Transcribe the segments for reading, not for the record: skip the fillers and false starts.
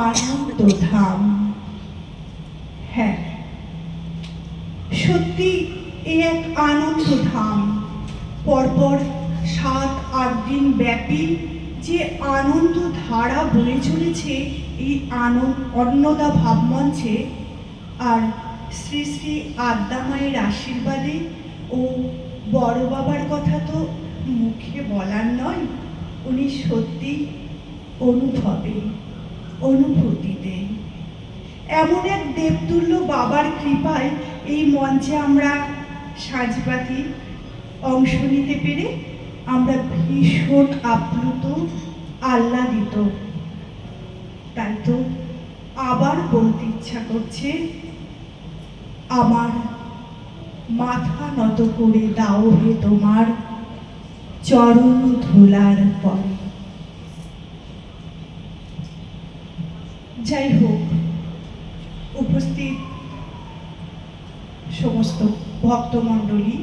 আনন্দধাম। হ্যাঁ, সত্যি এ এক আনন্দধাম। পরপর 7-8 দিন ব্যাপী যে আনন্দ ধারা বয়ে চলেছে এই অন্নদা ভাবমঞ্চে, আর শ্রী শ্রী আদ্যা মায়ের আশীর্বাদে ও বড় বাবার কথা তো মুখে বলার নয়। উনি সত্যি অনুভবে, অনুভূতিতে এমন এক দেবতুল্য বাবার কৃপায় এই মঞ্চে আমরা সাজপাতি অংশ নিতে পেরে আমরা ভীষণ আপ্লুত, আহ্লাদিত। তাই তো আবার বলতে ইচ্ছা করছে, আমার মাথা নত করে দাও হে তোমার চরণ ধুলার পরে। যাই হোক, উপস্থিত সমস্ত ভক্তমণ্ডলী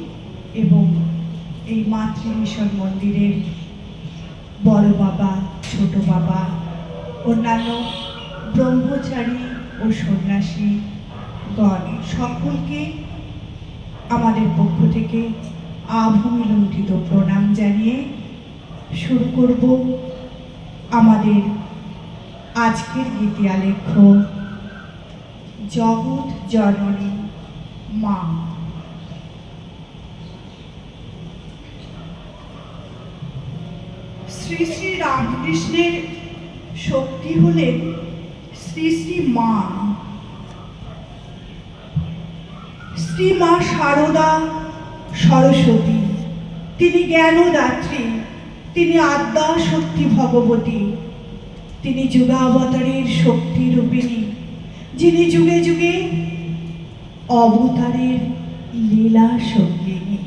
এবং এই মাতৃ মিশন মন্দিরের বড় বাবা, ছোট বাবা, অন্যান্য ব্রহ্মচারী ও সন্ন্যাসীগণ সকলকে আমাদের পক্ষ থেকে আভূমি লুণ্ঠিত প্রণাম জানিয়ে শুরু করব আমাদের আজকের গীতি আলেখ্য জগৎ জননী মা। শ্রী শ্রী রামকৃষ্ণের শক্তি হলেন শ্রী শ্রী মা। শ্রী মা শারদা সরস্বতী, তিনি জ্ঞানদাত্রী, তিনি আদ্যা শক্তি ভগবতী, তিনি যুগাবতারের শক্তি রূপিণী, যিনি যুগে যুগে অবতারের লীলা সঙ্গিনী।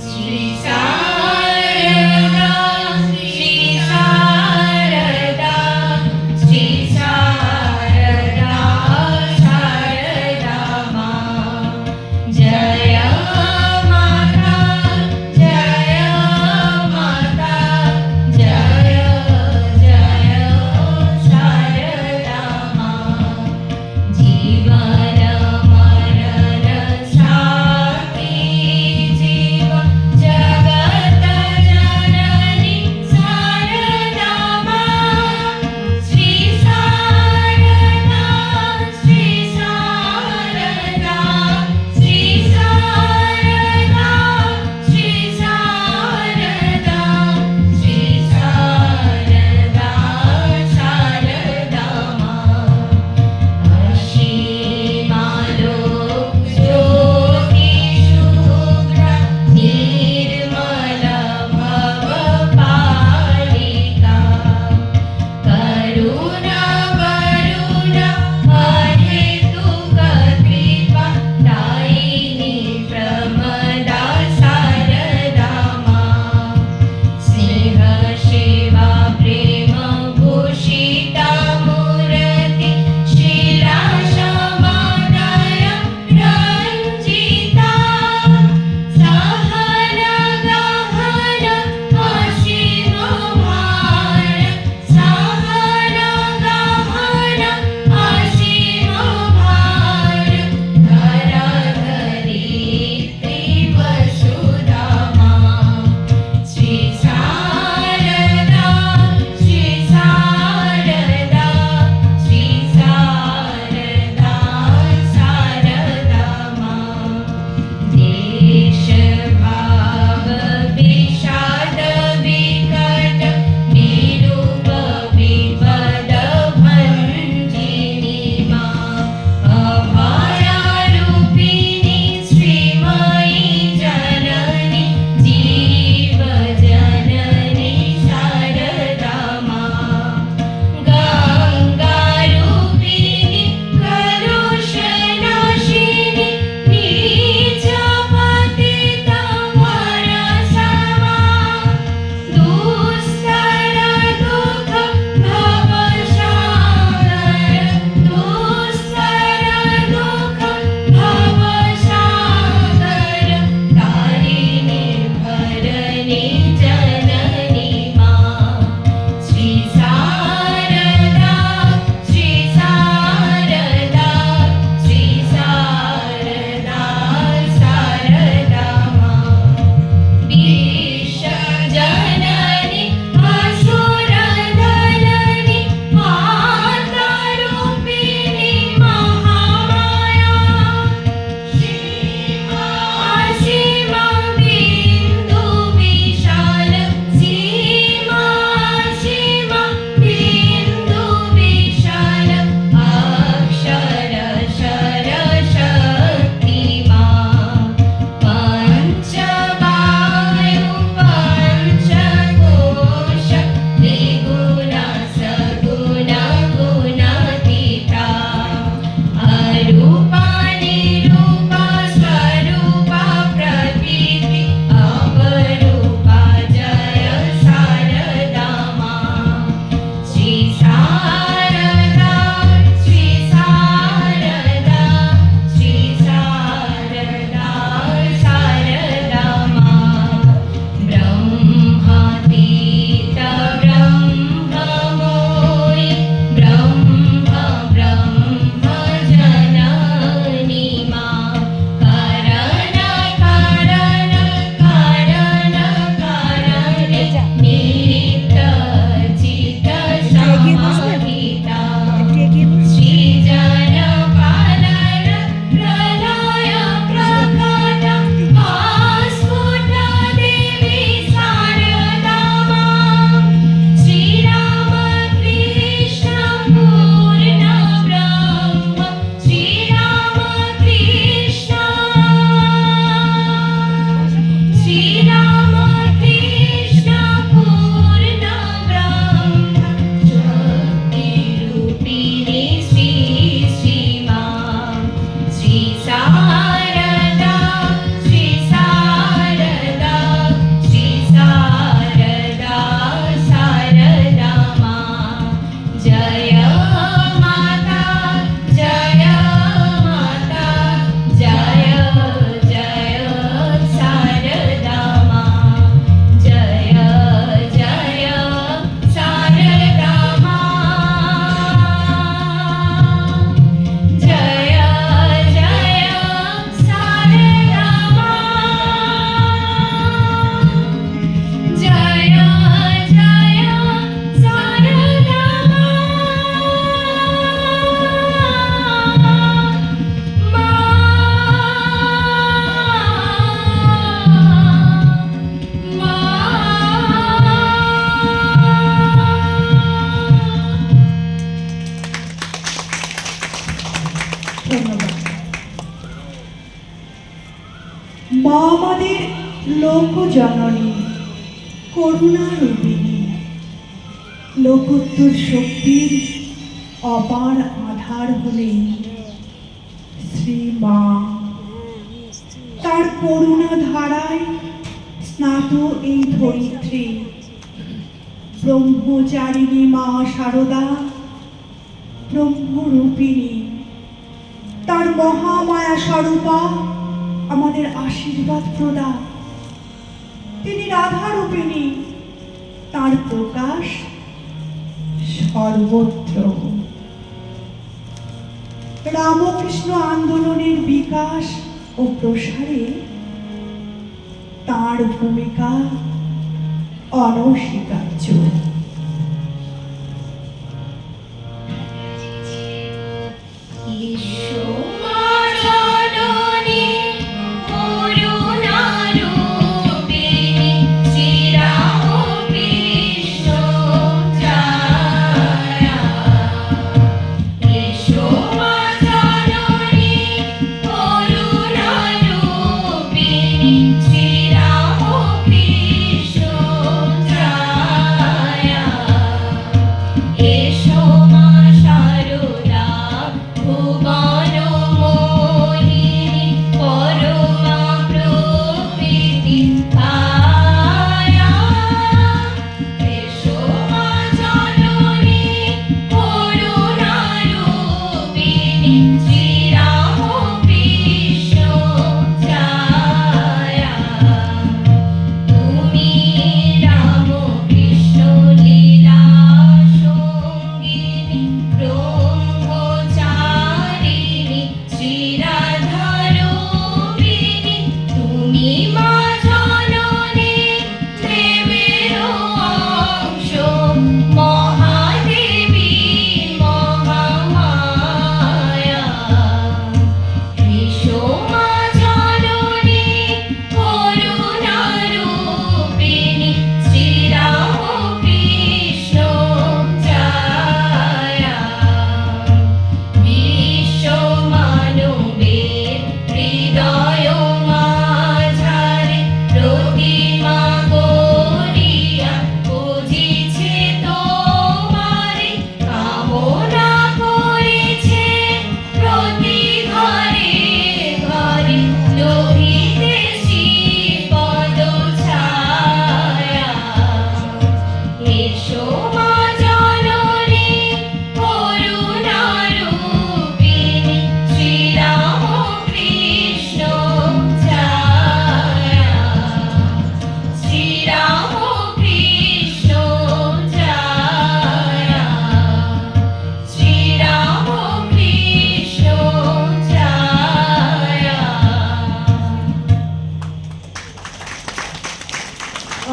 Sri Sa জননী, করুণা রূপিণী, লোকোত্তর শক্তির অপার আধার হলেন শ্রী মা। তার করুণা ধারায় স্নাত এই ধরিত্রী। ব্রহ্মচারিণী মা শারদা, ব্রহ্মরূপিণী, তার মহামায়া স্বরূপা আমাদের আশীর্বাদ প্রদা। তিনি রাধারূপিণী, তার প্রকাশ সর্বত্র। রামকৃষ্ণ আন্দোলনের বিকাশ ও প্রসারে তার ভূমিকা অনস্বীকার্য।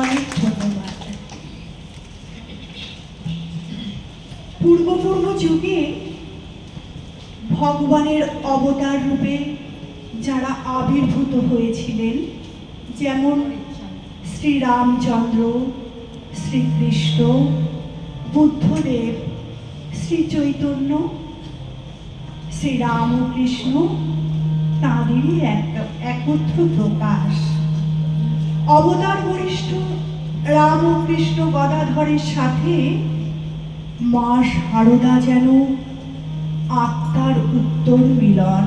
অনেক ধন্যবাদ। পূর্ব যুগে ভগবানের অবতার রূপে যারা আবির্ভূত হয়েছিলেন, যেমন শ্রীরামচন্দ্র, শ্রীকৃষ্ণ, বুদ্ধদেব, শ্রী চৈতন্য, শ্রীরামকৃষ্ণ, তাঁদেরই একত্র প্রকাশ। অবতার বরিষ্ঠ রামকৃষ্ণ গদাধরের সাথে মা শারদা যেন আত্মার উত্তর মিলন।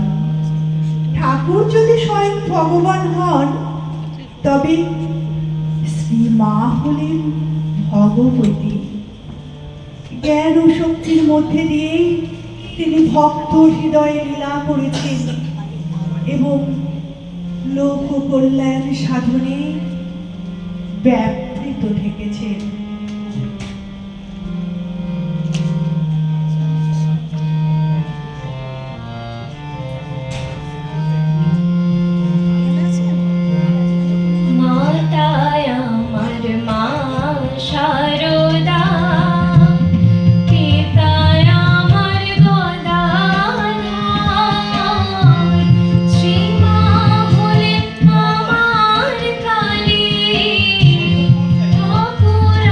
ঠাকুর যদি স্বয়ং ভগবান হন, তবে শ্রী মা হলেন ভগবতী। জ্ঞান ও শক্তির মধ্যে দিয়েই তিনি ভক্ত হৃদয়ে লীলা করেছেন এবং লোক কল্যাণ সাধনে ব্যাপৃত থেকেছেন। ঠাকুর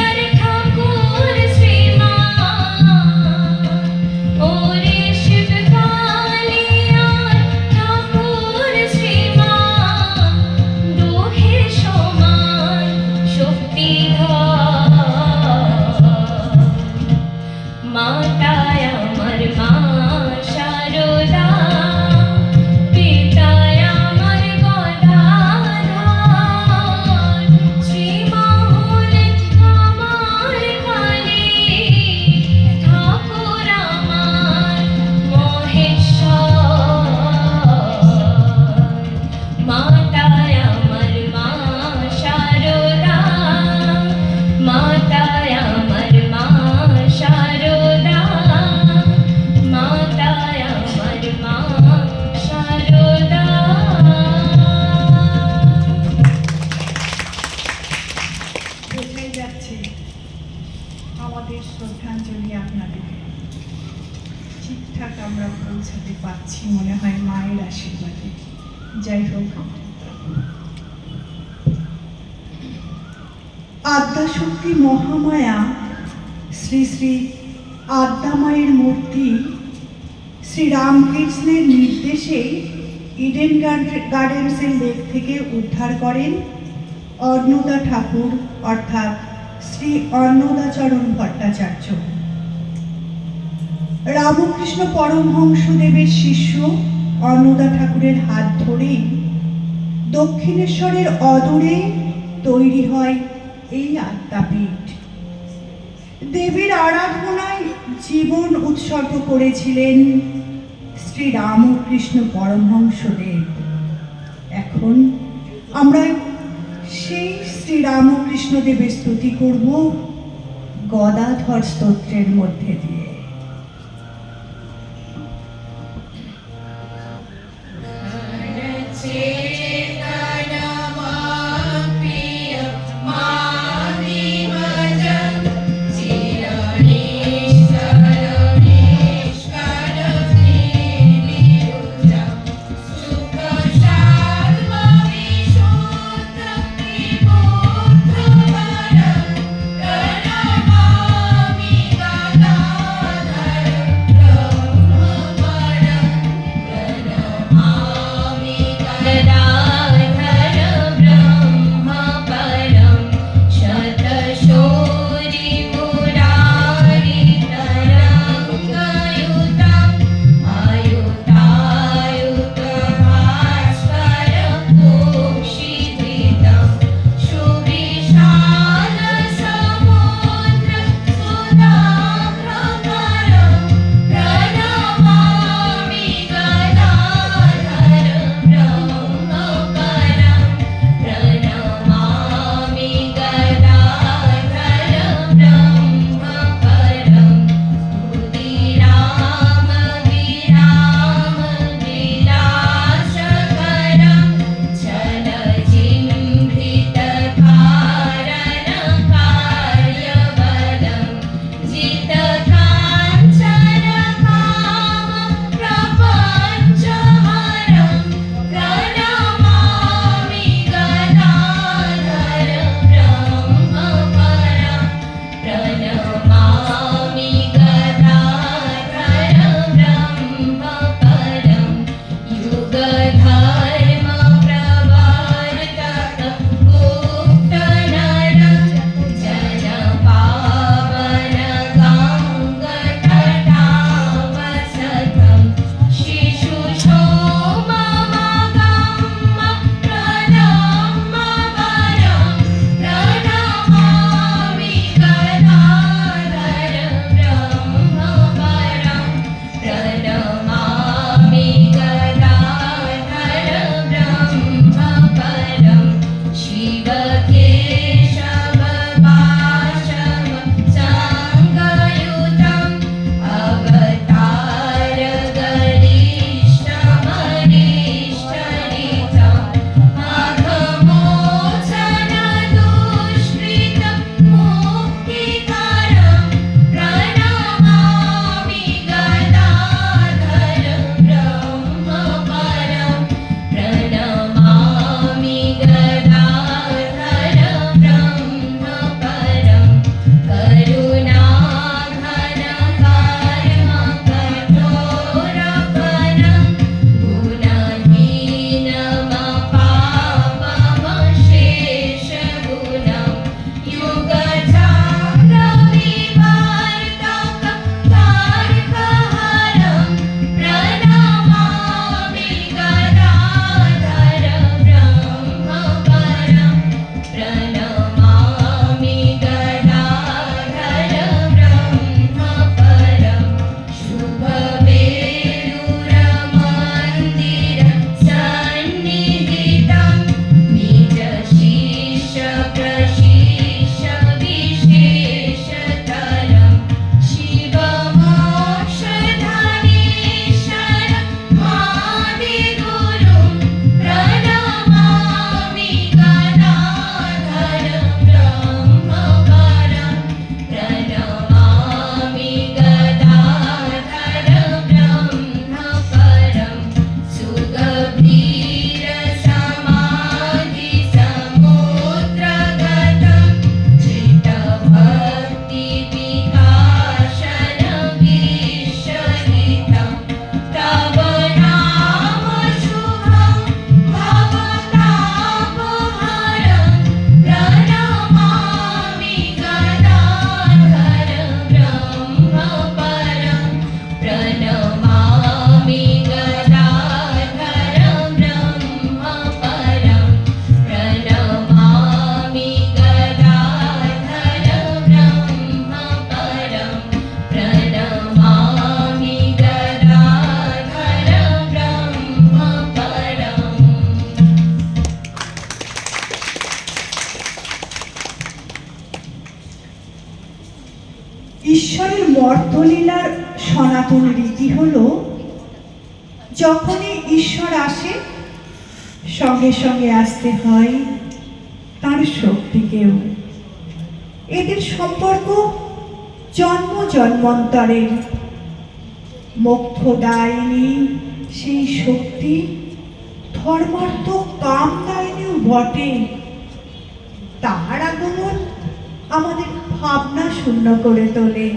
আর ঠাকুর শ্রীমান ওরে শিব কালিয়ার ঠাকুর শ্রীমান দোহে সমান শক্তিধর মাতায় আমার মা শারদা পিতায় আমার গদাধর শ্রীমা হলেন আমার কালী ঠাকুর আমার মহেশ্বর মাতায় আমার মা শারদা মাতায় আমার মা শারদা মাতায় আমার মা শারদা বোঝাই যাচ্ছে আমাদের শ্রদ্ধাঞ্জলি আপনাদের ঠিকঠাক আমরা পৌঁছাতে পারছি মনে হয় মায়ের আশীর্বাদে। যাই হোক, আদ্যাশক্তি মহামায়া শ্রী শ্রী আদ্যা মায়ের মূর্তি শ্রীরামকৃষ্ণের নির্দেশে ইডেন গার্ডেন্সের লেক থেকে উদ্ধার করেন অন্নদা ঠাকুর অর্থাৎ শ্রী অন্নদাচরণ ভট্টাচার্য। রামকৃষ্ণ পরমহংসদেবের শিষ্য অন্নদা ঠাকুরের হাত ধরেই দক্ষিণেশ্বরের অদূরে তৈরি হয় এই আদ্যাপীঠ। দেবীর আরাধনায় জীবন উৎসর্গ করেছিলেন শ্রী রামকৃষ্ণ পরমহংসদেব। এখন আমরা সেই শ্রী রামকৃষ্ণ দেবের স্তুতি করব গদাধর স্তোত্রের মধ্যে দিয়ে। Da ঈশ্বরের মর্তলীলার সনাতন রীতি হলো যখনই ঈশ্বর আসে সঙ্গে সঙ্গে আসতে হয় তার শক্তিকেও। এদের সম্পর্ক জন্ম জন্মান্তরের। মোক্ষদায়িনী সেই শক্তি ধর্মার্থ কামদায়িনীও বটে। তাহার আগমন আমাদের ভাবনা শূন্য করে তোলে।